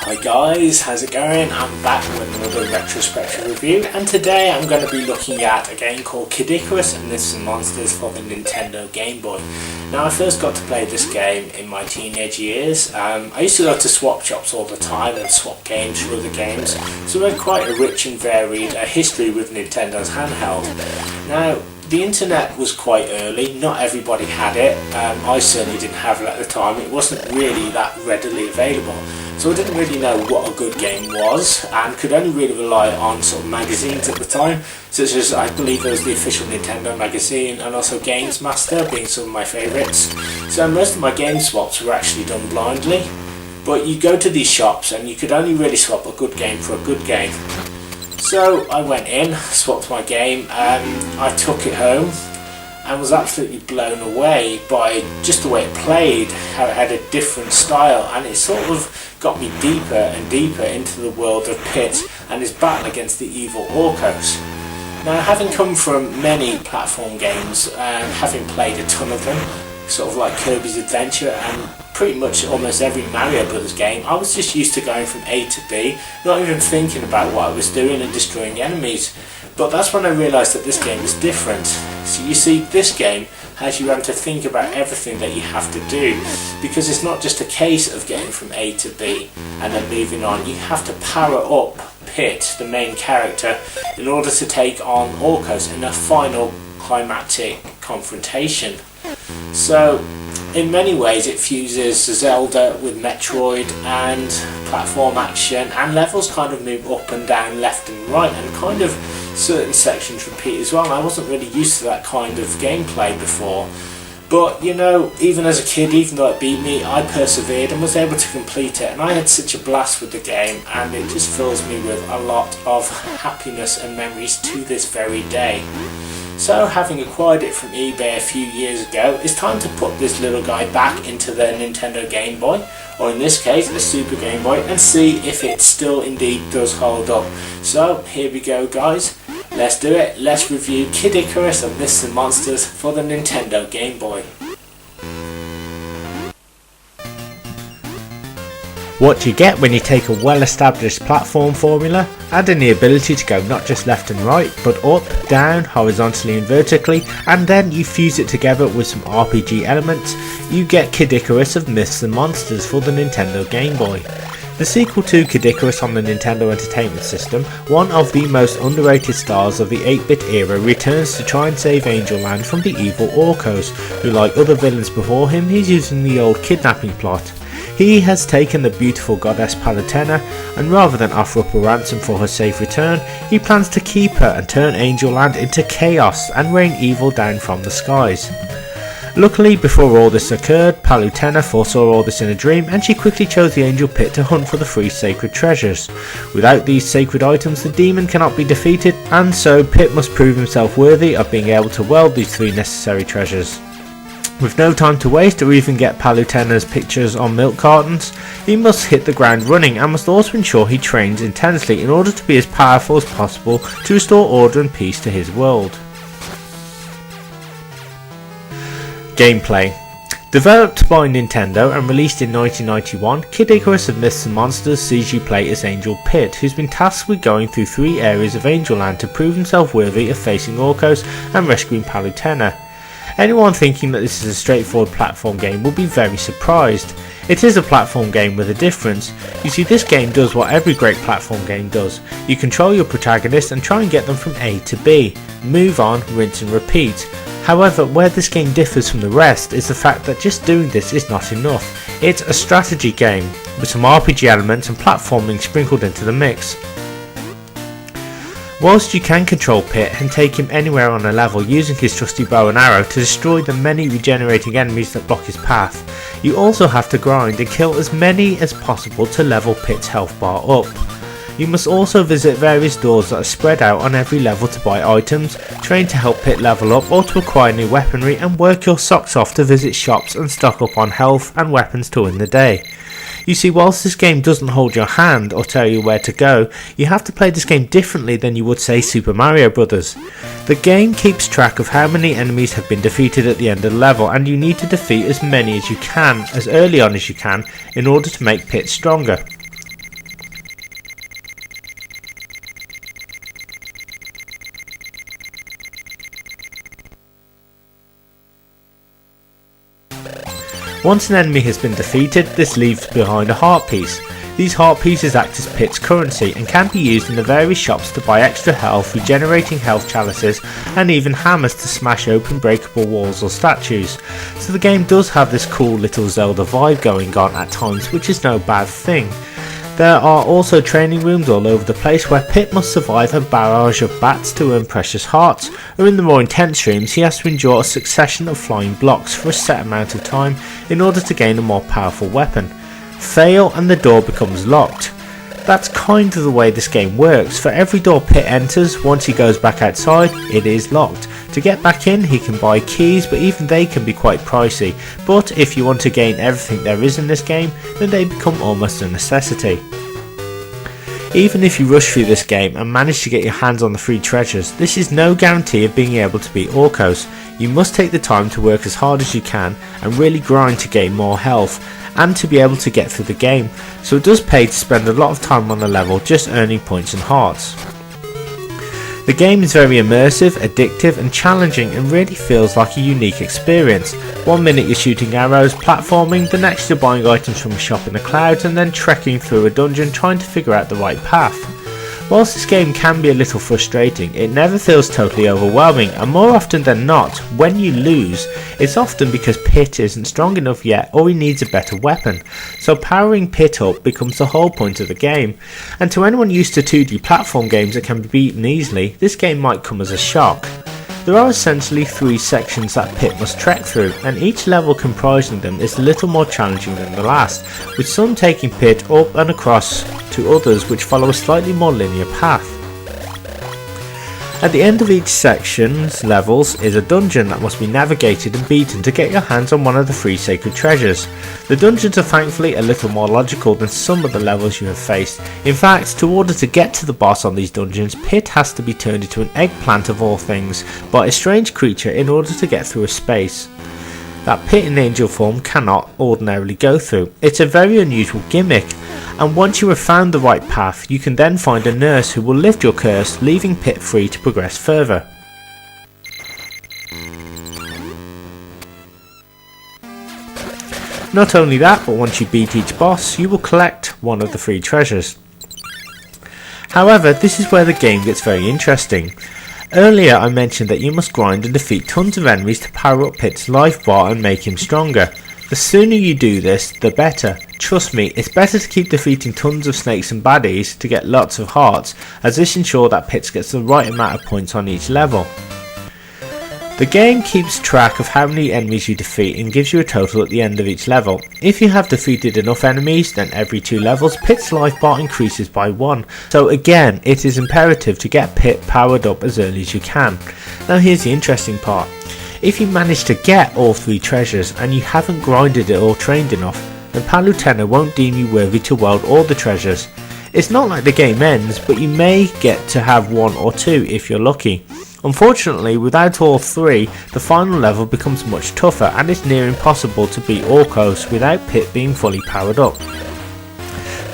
Hi guys, how's it going? I'm back with another retrospective review, and today I'm going to be looking at a game called Kid Icarus and Myths and Monsters for the Nintendo Game Boy. Now, I first got to play this game in my teenage years. I used to go to swap shops all the time and swap games for other games, so we had quite a rich and varied history with Nintendo's handheld. Now, the internet was quite early, not everybody had it. I certainly didn't have it at the time. It wasn't really that readily available, so I didn't really know what a good game was and could only really rely on sort of magazines at the time, such as, I believe it was the official Nintendo magazine and also Games Master being some of my favourites. So most of my game swaps were actually done blindly, but you go to these shops and you could only really swap a good game for a good game. So I went in, swapped my game, I took it home and was absolutely blown away by just the way it played, how it had a different style, and it sort of got me deeper and deeper into the world of Pit and his battle against the evil Orcos. Now, having come from many platform games and having played a ton of them, sort of like Kirby's Adventure and pretty much almost every Mario Brothers game, I was just used to going from A to B, not even thinking about what I was doing and destroying enemies. But that's when I realised that this game is different. So you see, this game has you having to think about everything that you have to do, because it's not just a case of getting from A to B and then moving on. You have to power up Pit, the main character, in order to take on Orcos in a final climactic confrontation. So in many ways it fuses Zelda with Metroid and platform action, and levels kind of move up and down, left and right, and kind of certain sections repeat as well. I wasn't really used to that kind of gameplay before, but you know, even as a kid, even though it beat me, I persevered and was able to complete it, and I had such a blast with the game, and it just fills me with a lot of happiness and memories to this very day. So, having acquired it from eBay a few years ago, it's time to put this little guy back into the Nintendo Game Boy, or in this case, the Super Game Boy, and see if it still indeed does hold up. So, here we go guys, let's do it. Let's review Kid Icarus and Myths and Monsters for the Nintendo Game Boy. What you get when you take a well-established platform formula, adding the ability to go not just left and right, but up, down, horizontally and vertically, and then you fuse it together with some RPG elements, you get Kid Icarus of Myths and Monsters for the Nintendo Game Boy. The sequel to Kid Icarus on the Nintendo Entertainment System, one of the most underrated stars of the 8-bit era, returns to try and save Angel Land from the evil Orcos, who, like other villains before him, he's using the old kidnapping plot. He has taken the beautiful goddess Palutena, and rather than offer up a ransom for her safe return, he plans to keep her and turn Angel Land into chaos and rain evil down from the skies. Luckily, before all this occurred, Palutena foresaw all this in a dream, and she quickly chose the Angel Pit to hunt for the 3 sacred treasures. Without these sacred items, the demon cannot be defeated, and so Pit must prove himself worthy of being able to wield these 3 necessary treasures. With no time to waste or even get Palutena's pictures on milk cartons, he must hit the ground running and must also ensure he trains intensely in order to be as powerful as possible to restore order and peace to his world. Gameplay. Developed by Nintendo and released in 1991, Kid Icarus of Myths and Monsters sees you play as Angel Pit, who's been tasked with going through 3 areas of Angel Land to prove himself worthy of facing Orcos and rescuing Palutena. Anyone thinking that this is a straightforward platform game will be very surprised. It is a platform game with a difference. You see, this game does what every great platform game does. You control your protagonists and try and get them from A to B. Move on, rinse and repeat. However, where this game differs from the rest is the fact that just doing this is not enough. It's a strategy game, with some RPG elements and platforming sprinkled into the mix. Whilst you can control Pit and take him anywhere on a level using his trusty bow and arrow to destroy the many regenerating enemies that block his path, you also have to grind and kill as many as possible to level Pit's health bar up. You must also visit various doors that are spread out on every level to buy items, train to help Pit level up or to acquire new weaponry, and work your socks off to visit shops and stock up on health and weapons to win the day. You see, whilst this game doesn't hold your hand or tell you where to go, you have to play this game differently than you would say Super Mario Brothers. The game keeps track of how many enemies have been defeated at the end of the level, and you need to defeat as many as you can, as early on as you can, in order to make Pit stronger. Once an enemy has been defeated, this leaves behind a heart piece. These heart pieces act as Pit's currency and can be used in the various shops to buy extra health, regenerating health chalices, and even hammers to smash open breakable walls or statues. So the game does have this cool little Zelda vibe going on at times, which is no bad thing. There are also training rooms all over the place where Pit must survive a barrage of bats to earn precious hearts, or in the more intense rooms he has to endure a succession of flying blocks for a set amount of time in order to gain a more powerful weapon. Fail and the door becomes locked. That's kind of the way this game works. For every door Pit enters, once he goes back outside, it is locked. To get back in, he can buy keys, but even they can be quite pricey. But if you want to gain everything there is in this game, then they become almost a necessity. Even if you rush through this game and manage to get your hands on the free treasures, this is no guarantee of being able to beat Orcos. You must take the time to work as hard as you can and really grind to gain more health and to be able to get through the game, so it does pay to spend a lot of time on the level just earning points and hearts. The game is very immersive, addictive and challenging and really feels like a unique experience. One minute you're shooting arrows, platforming, the next you're buying items from a shop in the clouds and then trekking through a dungeon trying to figure out the right path. Whilst this game can be a little frustrating, it never feels totally overwhelming, and more often than not, when you lose, it's often because Pit isn't strong enough yet or he needs a better weapon, so powering Pit up becomes the whole point of the game. And to anyone used to 2D platform games that can be beaten easily, this game might come as a shock. There are essentially 3 sections that Pit must trek through, and each level comprising them is a little more challenging than the last, with some taking Pit up and across to others which follow a slightly more linear path. At the end of each section's levels is a dungeon that must be navigated and beaten to get your hands on one of the 3 sacred treasures. The dungeons are thankfully a little more logical than some of the levels you have faced. In fact, in order to get to the boss on these dungeons, Pit has to be turned into an eggplant of all things by a strange creature in order to get through a space that Pit in angel form cannot ordinarily go through. It's a very unusual gimmick, and once you have found the right path, you can then find a nurse who will lift your curse, leaving Pit free to progress further. Not only that, but once you beat each boss, you will collect one of the 3 treasures. However, this is where the game gets very interesting. Earlier I mentioned that you must grind and defeat tons of enemies to power up Pit's life bar and make him stronger. The sooner you do this, the better. Trust me, it's better to keep defeating tons of snakes and baddies to get lots of hearts, as this ensures that Pit gets the right amount of points on each level. The game keeps track of how many enemies you defeat and gives you a total at the end of each level. If you have defeated enough enemies, then every 2 levels Pit's life bar increases by 1. So again, it is imperative to get Pit powered up as early as you can. Now here's the interesting part. If you manage to get all 3 treasures and you haven't grinded it or trained enough, then Palutena won't deem you worthy to wield all the treasures. It's not like the game ends, but you may get to have 1 or 2 if you're lucky. Unfortunately, without all 3, the final level becomes much tougher and it's near impossible to beat Orcos without Pit being fully powered up.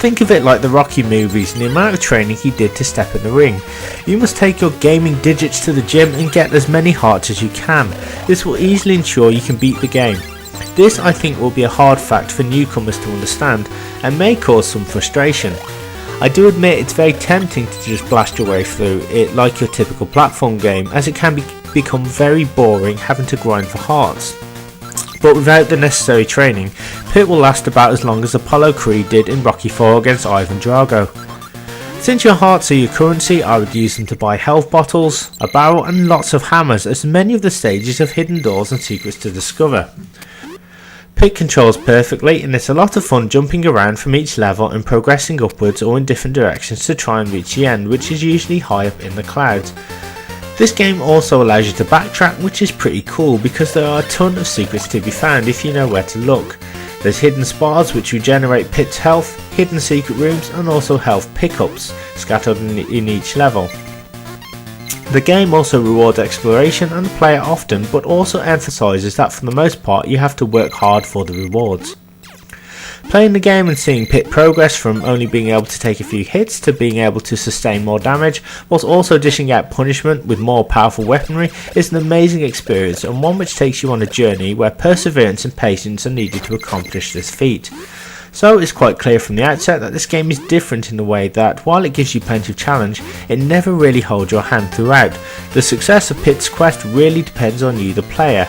Think of it like the Rocky movies and the amount of training he did to step in the ring. You must take your gaming digits to the gym and get as many hearts as you can. This will easily ensure you can beat the game. This I think will be a hard fact for newcomers to understand and may cause some frustration. I do admit it's very tempting to just blast your way through it like your typical platform game, as it can become very boring having to grind for hearts. But without the necessary training, Pit will last about as long as Apollo Creed did in Rocky IV against Ivan Drago. Since your hearts are your currency, I would use them to buy health bottles, a barrel and lots of hammers, as many of the stages have hidden doors and secrets to discover. Pit controls perfectly, and it's a lot of fun jumping around from each level and progressing upwards or in different directions to try and reach the end, which is usually high up in the clouds. This game also allows you to backtrack, which is pretty cool because there are a ton of secrets to be found if you know where to look. There's hidden spots which regenerate Pit's health, hidden secret rooms and also health pickups scattered in each level. The game also rewards exploration and the player often, but also emphasises that for the most part you have to work hard for the rewards. Playing the game and seeing Pit progress from only being able to take a few hits to being able to sustain more damage, whilst also dishing out punishment with more powerful weaponry, is an amazing experience and one which takes you on a journey where perseverance and patience are needed to accomplish this feat. So it's quite clear from the outset that this game is different in the way that, while it gives you plenty of challenge, it never really holds your hand throughout. The success of Pit's quest really depends on you, the player.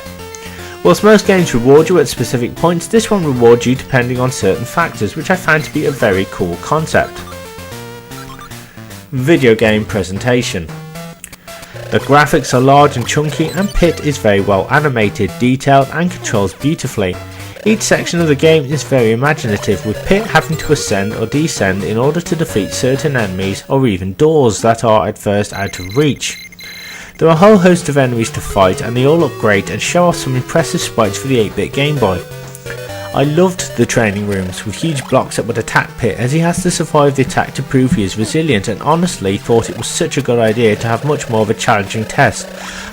Whilst most games reward you at specific points, this one rewards you depending on certain factors, which I found to be a very cool concept. Video game presentation. The graphics are large and chunky, and Pit is very well animated, detailed and controls beautifully. Each section of the game is very imaginative, with Pit having to ascend or descend in order to defeat certain enemies or even doors that are at first out of reach. There are a whole host of enemies to fight, and they all look great and show off some impressive sprites for the 8-bit Game Boy. I loved the training rooms with huge blocks that would attack Pit as he has to survive the attack to prove he is resilient, and honestly thought it was such a good idea to have much more of a challenging test,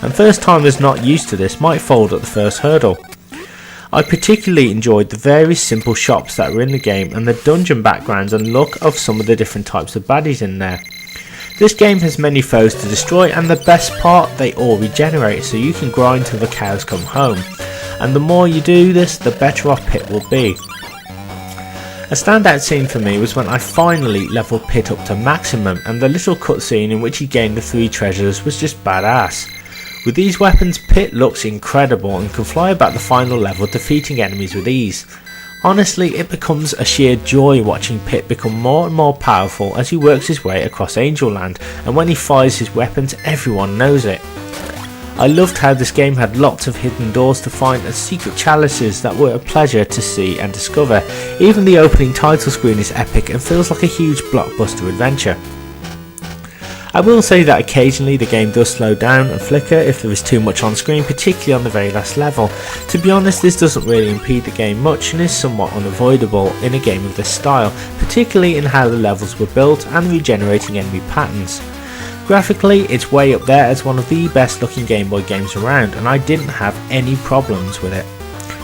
and first timers not used to this might fold at the first hurdle. I particularly enjoyed the various simple shops that were in the game and the dungeon backgrounds and look of some of the different types of baddies in there. This game has many foes to destroy, and the best part, they all regenerate, so you can grind till the cows come home, and the more you do this, the better off Pit will be. A standout scene for me was when I finally leveled Pit up to maximum, and the little cutscene in which he gained the 3 treasures was just badass. With these weapons, Pit looks incredible and can fly about the final level, defeating enemies with ease. Honestly, it becomes a sheer joy watching Pit become more and more powerful as he works his way across Angel Land, and when he fires his weapons, everyone knows it. I loved how this game had lots of hidden doors to find and secret chalices that were a pleasure to see and discover. Even the opening title screen is epic and feels like a huge blockbuster adventure. I will say that occasionally the game does slow down and flicker if there is too much on screen, particularly on the very last level. To be honest, this doesn't really impede the game much and is somewhat unavoidable in a game of this style, particularly in how the levels were built and regenerating enemy patterns. Graphically, it's way up there as one of the best looking Game Boy games around, and I didn't have any problems with it.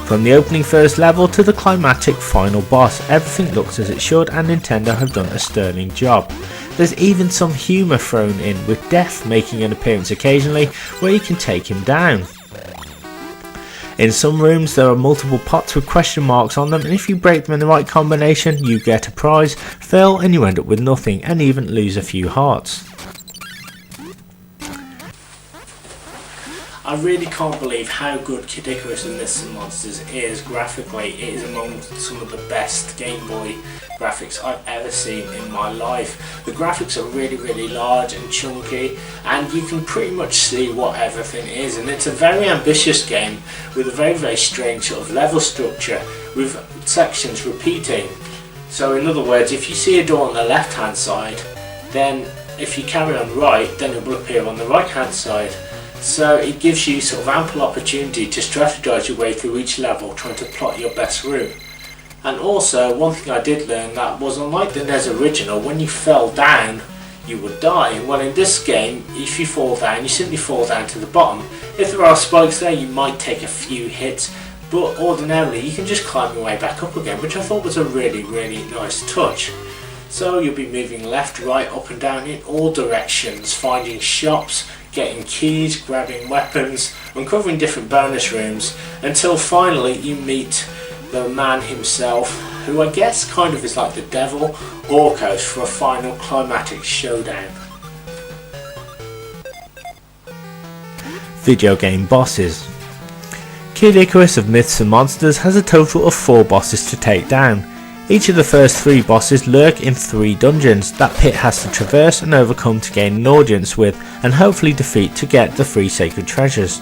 From the opening first level to the climactic final boss, everything looks as it should, and Nintendo have done a sterling job. There's even some humour thrown in, with Death making an appearance occasionally where you can take him down. In some rooms there are multiple pots with question marks on them, and if you break them in the right combination you get a prize, fail and you end up with nothing and even lose a few hearts. I really can't believe how good Kid Icarus and Myths and Monsters is graphically. It is among some of the best Game Boy graphics I've ever seen in my life. The graphics are really large and chunky, and you can pretty much see what everything is, and it's a very ambitious game with a very strange sort of level structure with sections repeating. So in other words, if you see a door on the left hand side, then if you carry on right, then it will appear on the right hand side. So it gives you sort of ample opportunity to strategize your way through each level, trying to plot your best route. And also, one thing I did learn that was, unlike the NES original, when you fell down you would die. Well, in this game, if you fall down, you simply fall down to the bottom. If there are spikes there, you might take a few hits, but ordinarily you can just climb your way back up again, which I thought was a really nice touch. So you'll be moving left, right, up and down in all directions, finding shops, getting keys, grabbing weapons, uncovering different bonus rooms, until finally you meet the man himself, who I guess kind of is like the devil, Orcos, for a final climatic showdown. Video game bosses. Kid Icarus of Myths and Monsters has a total of 4 bosses to take down. Each of the first 3 bosses lurk in 3 dungeons that Pit has to traverse and overcome to gain an audience with, and hopefully defeat to get the 3 sacred treasures.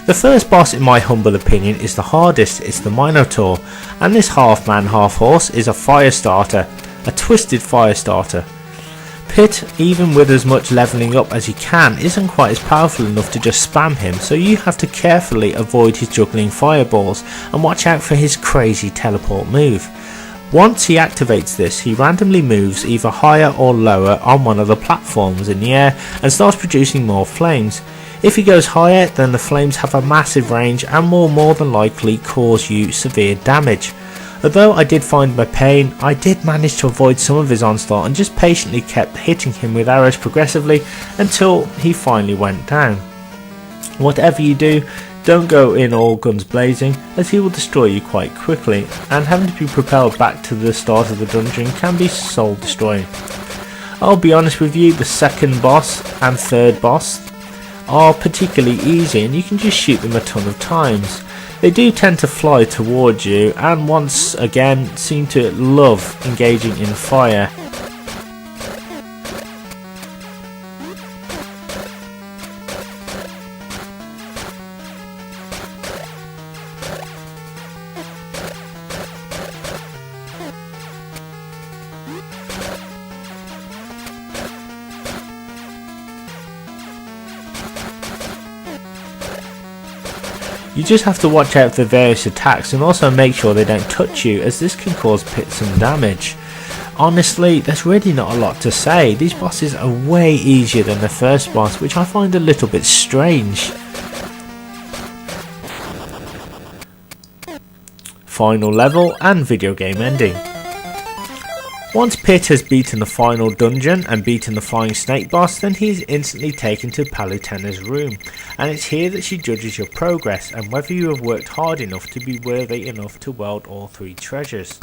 The first boss, in my humble opinion, is the hardest. It's the Minotaur, and this half man half horse is a fire starter, a twisted fire starter. Pit, even with as much levelling up as he can, isn't quite as powerful enough to just spam him, so you have to carefully avoid his juggling fireballs and watch out for his crazy teleport move. Once he activates this, he randomly moves either higher or lower on one of the platforms in the air and starts producing more flames. If he goes higher, then the flames have a massive range and will more than likely cause you severe damage. Although I did find my pain, I did manage to avoid some of his onslaught and just patiently kept hitting him with arrows progressively until he finally went down. Whatever you do, don't go in all guns blazing, as he will destroy you quite quickly, and having to be propelled back to the start of the dungeon can be soul destroying. I'll be honest with you, the second boss and third boss are particularly easy and you can just shoot them a ton of times. They do tend to fly towards you and once again seem to love engaging in fire. You just have to watch out for various attacks and also make sure they don't touch you, as this can cause Pit some damage. Honestly, there's really not a lot to say. These bosses are way easier than the first boss, which I find a little bit strange. Final level and video game ending. Once Pit has beaten the final dungeon and beaten the flying snake boss, then he is instantly taken to Palutena's room, and it's here that she judges your progress and whether you have worked hard enough to be worthy enough to wield all 3 treasures.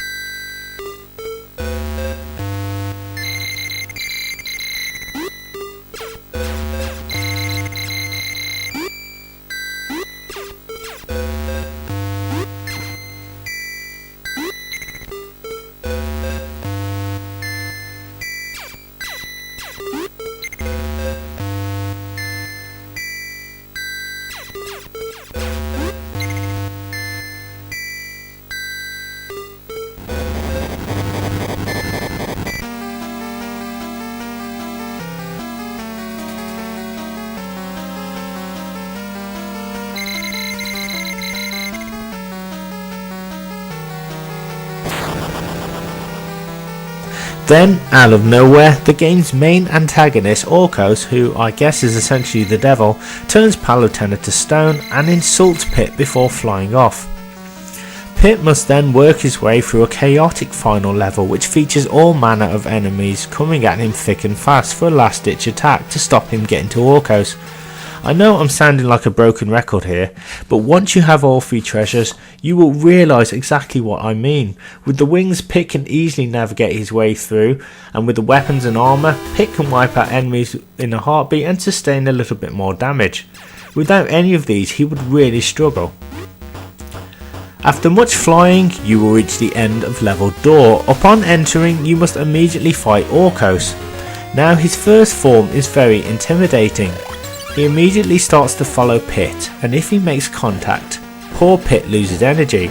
Then, out of nowhere, the game's main antagonist, Icarus, who I guess is essentially the devil, turns Palutena to stone and insults Pit before flying off. Pit must then work his way through a chaotic final level which features all manner of enemies coming at him thick and fast for a last ditch attack to stop him getting to Icarus. I know I'm sounding like a broken record here, but once you have all 3 treasures, you will realise exactly what I mean. With the wings, Pit can easily navigate his way through, and with the weapons and armour, Pit can wipe out enemies in a heartbeat and sustain a little bit more damage. Without any of these, he would really struggle. After much flying, you will reach the end of level door. Upon entering, you must immediately fight Icarus. Now his first form is very intimidating. He immediately starts to follow Pit, and if he makes contact, poor Pit loses energy.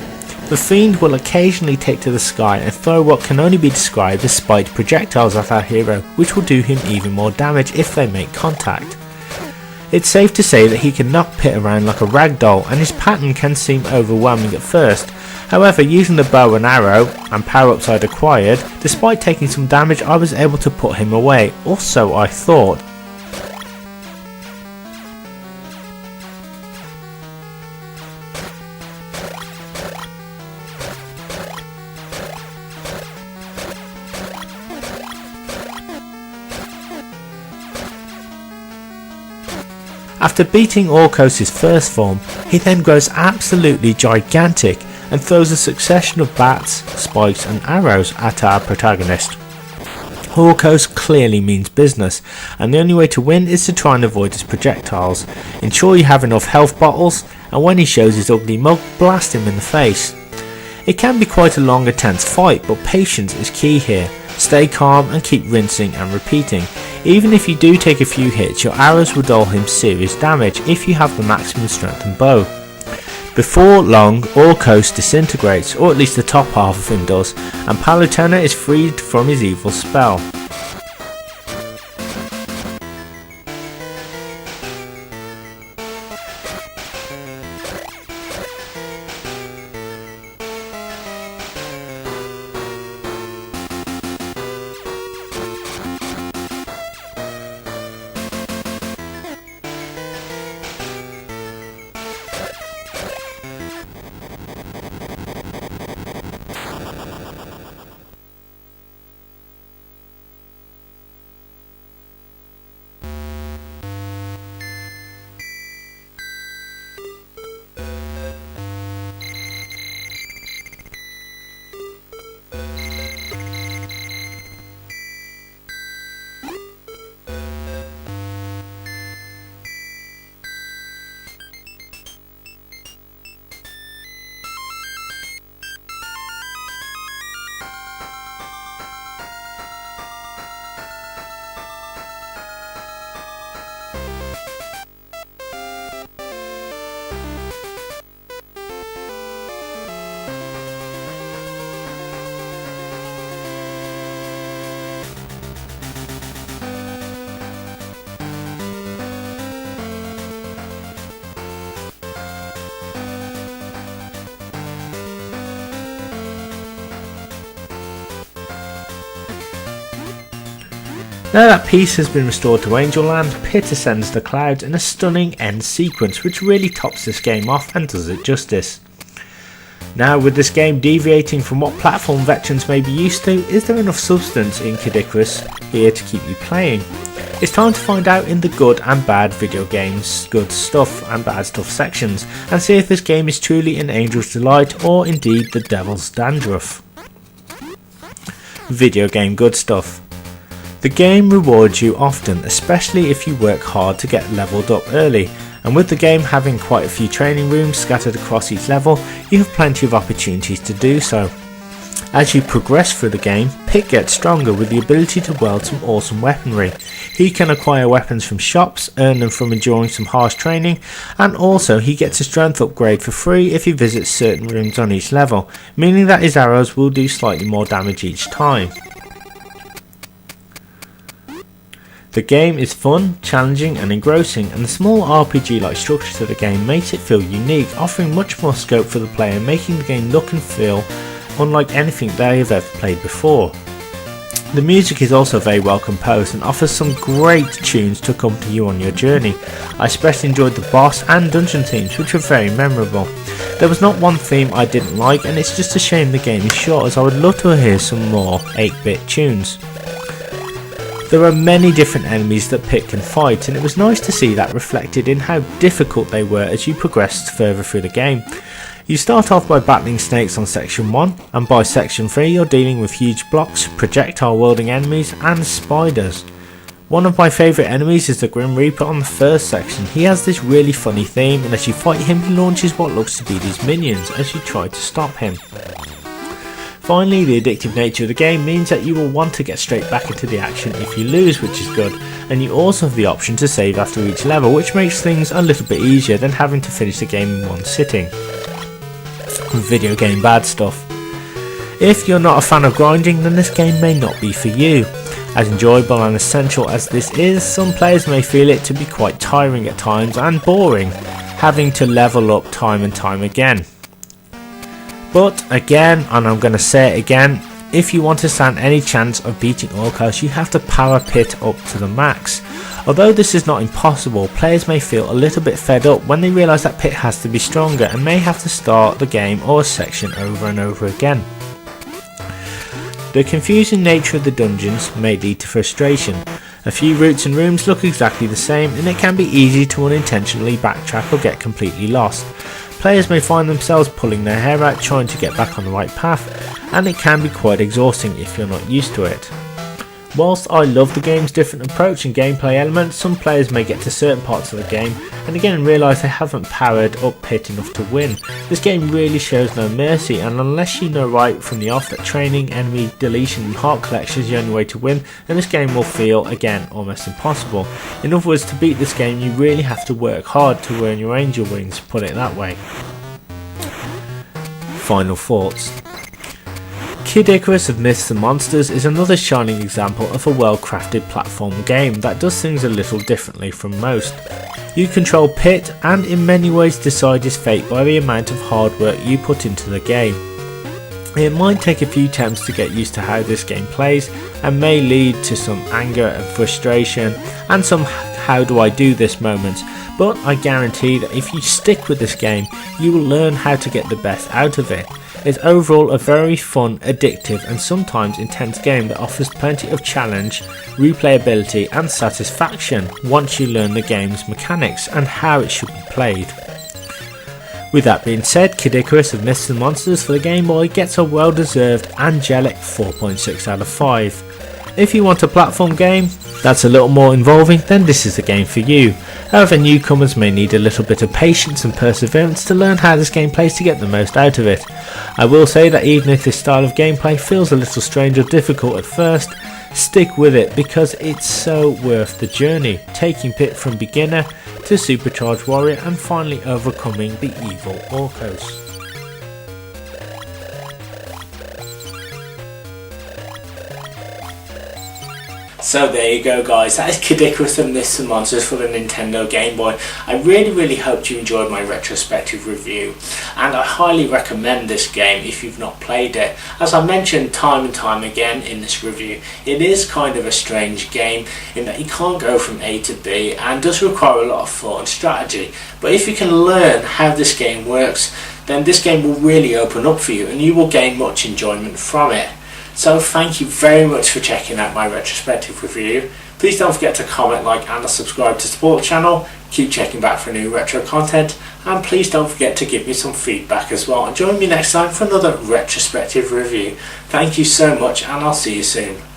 The fiend will occasionally take to the sky and throw what can only be described as spiked projectiles at our hero, which will do him even more damage if they make contact. It's safe to say that he can knock Pit around like a ragdoll, and his pattern can seem overwhelming at first. However, using the bow and arrow and power-ups I'd acquired, despite taking some damage, I was able to put him away, or so I thought. After beating Icarus' first form, he then grows absolutely gigantic and throws a succession of bats, spikes and arrows at our protagonist. Icarus clearly means business, and the only way to win is to try and avoid his projectiles. Ensure you have enough health bottles, and when he shows his ugly mug, blast him in the face. It can be quite a long and tense fight, but patience is key here. Stay calm and keep rinsing and repeating. Even if you do take a few hits, your arrows will deal him serious damage if you have the maximum strength and bow. Before long, Icarus disintegrates, or at least the top half of him does, and Palutena is freed from his evil spell. Now that peace has been restored to Angel Land, Pit ascends the clouds in a stunning end sequence which really tops this game off and does it justice. Now, with this game deviating from what platform veterans may be used to, is there enough substance in Kid Icarus here to keep you playing? It's time to find out in the good and bad video games good stuff and bad stuff sections and see if this game is truly an angel's delight or indeed the devil's dandruff. Video game good stuff. The game rewards you often, especially if you work hard to get leveled up early, and with the game having quite a few training rooms scattered across each level, you have plenty of opportunities to do so. As you progress through the game, Pit gets stronger with the ability to wield some awesome weaponry. He can acquire weapons from shops, earn them from enduring some harsh training, and also he gets a strength upgrade for free if he visits certain rooms on each level, meaning that his arrows will do slightly more damage each time. The game is fun, challenging and engrossing, and the small RPG-like structure to the game makes it feel unique, offering much more scope for the player, making the game look and feel unlike anything they have ever played before. The music is also very well composed and offers some great tunes to accompany you on your journey. I especially enjoyed the boss and dungeon themes, which were very memorable. There was not one theme I didn't like, and it's just a shame the game is short, as I would love to hear some more 8-bit tunes. There are many different enemies that Pit can fight, and it was nice to see that reflected in how difficult they were as you progressed further through the game. You start off by battling snakes on section 1, and by section 3 you're dealing with huge blocks, projectile wielding enemies and spiders. One of my favourite enemies is the Grim Reaper on the first section. He has this really funny theme, and as you fight him he launches what looks to be these minions as you try to stop him. Finally, the addictive nature of the game means that you will want to get straight back into the action if you lose, which is good, and you also have the option to save after each level, which makes things a little bit easier than having to finish the game in one sitting. Video game bad stuff. If you're not a fan of grinding, then this game may not be for you. As enjoyable and essential as this is, some players may feel it to be quite tiring at times and boring, having to level up time and time again. But again, and I'm going to say it again, if you want to stand any chance of beating Icarus, you have to power Pit up to the max. Although this is not impossible, players may feel a little bit fed up when they realise that Pit has to be stronger and may have to start the game or a section over and over again. The confusing nature of the dungeons may lead to frustration. A few routes and rooms look exactly the same, and it can be easy to unintentionally backtrack or get completely lost. Players may find themselves pulling their hair out trying to get back on the right path, and it can be quite exhausting if you're not used to it. Whilst I love the game's different approach and gameplay elements, some players may get to certain parts of the game and again realise they haven't powered up Pit enough to win. This game really shows no mercy, and unless you know right from the off that training, enemy deletion and heart collection is the only way to win, then this game will feel, again, almost impossible. In other words, to beat this game you really have to work hard to earn your angel wings, put it that way. Final thoughts. Kid Icarus of Myths and Monsters is another shining example of a well-crafted platform game that does things a little differently from most. You control Pit and in many ways decide his fate by the amount of hard work you put into the game. It might take a few attempts to get used to how this game plays and may lead to some anger and frustration and some how do I do this moments, but I guarantee that if you stick with this game you will learn how to get the best out of it. It's overall a very fun, addictive and sometimes intense game that offers plenty of challenge, replayability and satisfaction once you learn the game's mechanics and how it should be played. With that being said, Kid Icarus of Myths and Monsters for the Game Boy gets a well-deserved angelic 4.6 out of 5. If you want a platform game that's a little more involving, then this is the game for you. However, newcomers may need a little bit of patience and perseverance to learn how this game plays to get the most out of it. I will say that even if this style of gameplay feels a little strange or difficult at first, stick with it because it's so worth the journey, taking Pit from beginner to supercharged warrior and finally overcoming the evil Icarus. So there you go guys, that is Kid Icarus and Myths and Monsters for the Nintendo Game Boy. I really hope you enjoyed my retrospective review, and I highly recommend this game if you've not played it. As I mentioned time and time again in this review, it is kind of a strange game in that you can't go from A to B and does require a lot of thought and strategy. But if you can learn how this game works, then this game will really open up for you and you will gain much enjoyment from it. So thank you very much for checking out my retrospective review. Please don't forget to comment, like and subscribe to support the channel. Keep checking back for new retro content, and please don't forget to give me some feedback as well, and join me next time for another retrospective review. Thank you so much, and I'll see you soon.